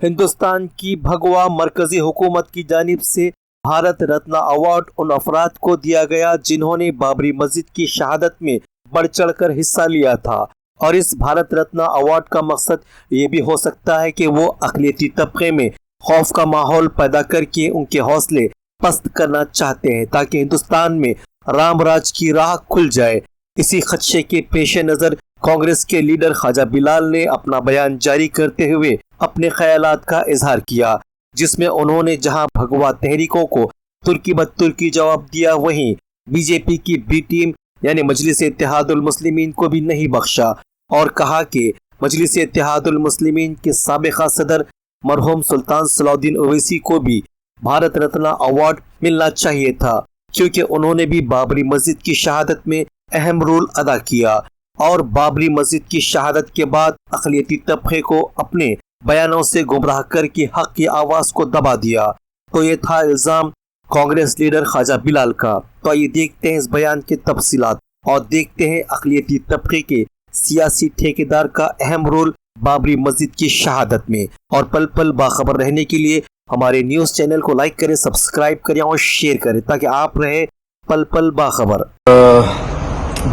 हिंदुस्तान की भगवा मरकजी हुकूमत की जानिब से भारत रत्न अवार्ड उन अफराद को दिया गया जिन्होंने बाबरी मस्जिद की शहादत में बढ़ चढ़कर हिस्सा लिया था। और इस भारत रत्न अवार्ड का मकसद ये भी हो सकता है कि वो अक़लियती तबके में खौफ का माहौल पैदा करके उनके हौसले पस्त करना चाहते हैं ताकि हिंदुस्तान में राम राज की राह खुल जाए। इसी खदशे के पेश नज़र कांग्रेस के लीडर ख्वाजा बिलाल ने अपना बयान जारी करते हुए अपने ख्यालात का इजहार किया, जिसमें उन्होंने जहां भगवा तहरीकों को तुर्की ब तुर्की जवाब दिया, वहीं बीजेपी की बी टीम यानी मजलिस इत्तेहादुल मुस्लिमीन को भी नहीं बख्शा और कहा कि मजलिस इत्तेहादुल मुस्लिमीन के साबिक़ा सदर मरहूम सुल्तान सलाहुद्दीन ओवैसी को भी भारत रत्न अवार्ड मिलना चाहिए था, क्योंकि उन्होंने भी बाबरी मस्जिद की शहादत में अहम रोल अदा किया और बाबरी मस्जिद की शहादत के बाद अक़लियती तबके को अपने बयानों से गुमराह करके हक की आवाज़ को दबा दिया। तो ये था इल्ज़ाम कांग्रेस लीडर ख्वाजा बिलाल का। तो आइए देखते हैं इस बयान के तफसीलात और देखते हैं अक़लियती तबके के सियासी ठेकेदार का अहम रोल बाबरी मस्जिद की शहादत में। और पल पल बाखबर रहने के लिए हमारे न्यूज़ चैनल को लाइक करें, सब्सक्राइब करें और शेयर करें ताकि आप रहे पल पल बाखबर।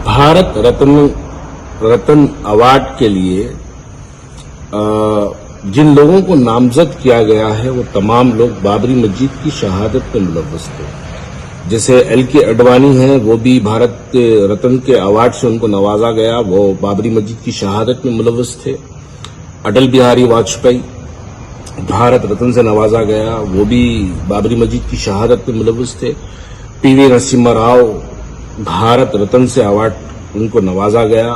भारत रत्न अवार्ड के लिए जिन लोगों को नामजद किया गया है वो तमाम लोग बाबरी मस्जिद की शहादत में मुलव्वस थे। जैसे एल.के. अडवाणी हैं, वो भी भारत रत्न के अवार्ड से उनको नवाजा गया, वो बाबरी मस्जिद की शहादत में मुलव्वस थे। अटल बिहारी वाजपेयी भारत रत्न से नवाजा गया, वो भी बाबरी मस्जिद की शहादत में मुलव्वस थे। पी.वी. नरसिम्हा राव भारत रत्न से अवार्ड उनको नवाजा गया,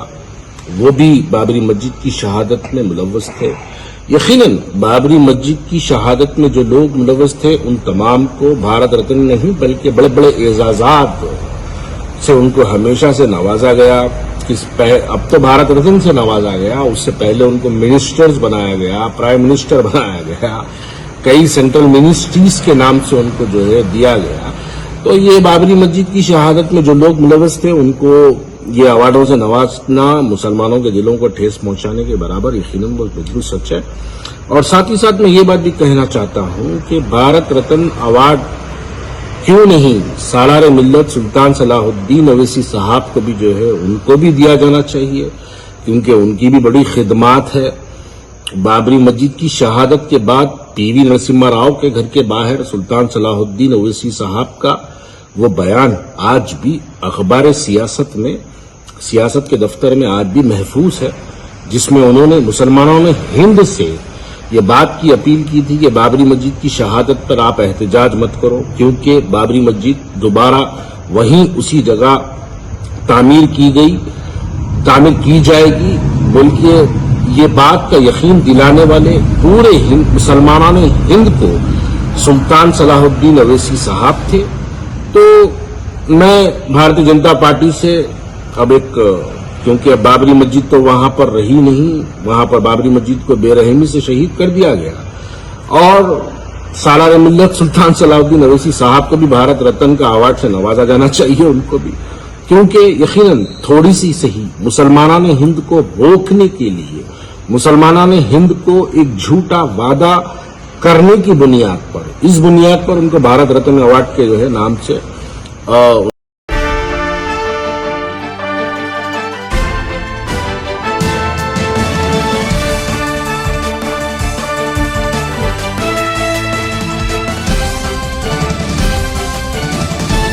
वो भी बाबरी मस्जिद की शहादत में मुलव्वस थे। यकीनन बाबरी मस्जिद की शहादत में जो लोग मुलव्वस थे उन तमाम को भारत रत्न नहीं बल्कि बड़े बड़े एजाजात से उनको हमेशा से नवाजा गया। अब तो भारत रत्न से नवाजा गया, उससे पहले उनको मिनिस्टर्स बनाया गया, प्राइम मिनिस्टर बनाया गया, कई सेंट्रल मिनिस्ट्रीज के नाम से उनको जो है दिया गया। तो ये बाबरी मस्जिद की शहादत में जो लोग मुलव्वस थे उनको ये अवार्डों से नवाजना मुसलमानों के दिलों को ठेस पहुंचाने के बराबर यकीनन वो बिल्कुल सच है। और साथ ही साथ मैं ये बात भी कहना चाहता हूं कि भारत रत्न अवार्ड क्यों नहीं सालार मिल्लत सुल्तान सलाहुद्दीन ओवैसी साहब को भी जो है उनको भी दिया जाना चाहिए, क्योंकि उनकी भी बड़ी खिदमात है। बाबरी मस्जिद की शहादत के बाद पी.वी. नरसिम्हा राव के घर के बाहर सुल्तान सलाहुद्दीन ओवैसी साहब का वो बयान आज भी अखबार सियासत के दफ्तर में आज भी महफूज है, जिसमें उन्होंने मुसलमानों ने हिंद से ये बात की अपील की थी कि बाबरी मस्जिद की शहादत पर आप एहतजाज मत करो, क्योंकि बाबरी मस्जिद दोबारा वहीं उसी जगह तामीर की जाएगी। बल्कि ये बात का यकीन दिलाने वाले पूरे मुसलमानों ने हिंद को सुल्तान सलाहुद्दीन ओवैसी साहब थे। तो मैं भारतीय जनता पार्टी से अब क्योंकि अब बाबरी मस्जिद तो वहां पर रही नहीं, वहां पर बाबरी मस्जिद को बेरहमी से शहीद कर दिया गया और सालार मिल्लत सुल्तान सलाहुद्दीन ओवैसी साहब को भी भारत रत्न का अवार्ड से नवाजा जाना चाहिए उनको भी, क्योंकि यकीनन थोड़ी सी सही मुसलमानों ने हिंद को रोकने के लिए, मुसलमानों ने हिंद को एक झूठा वादा करने की बुनियाद पर, इस बुनियाद पर उनको भारत रत्न अवार्ड के जो है नाम से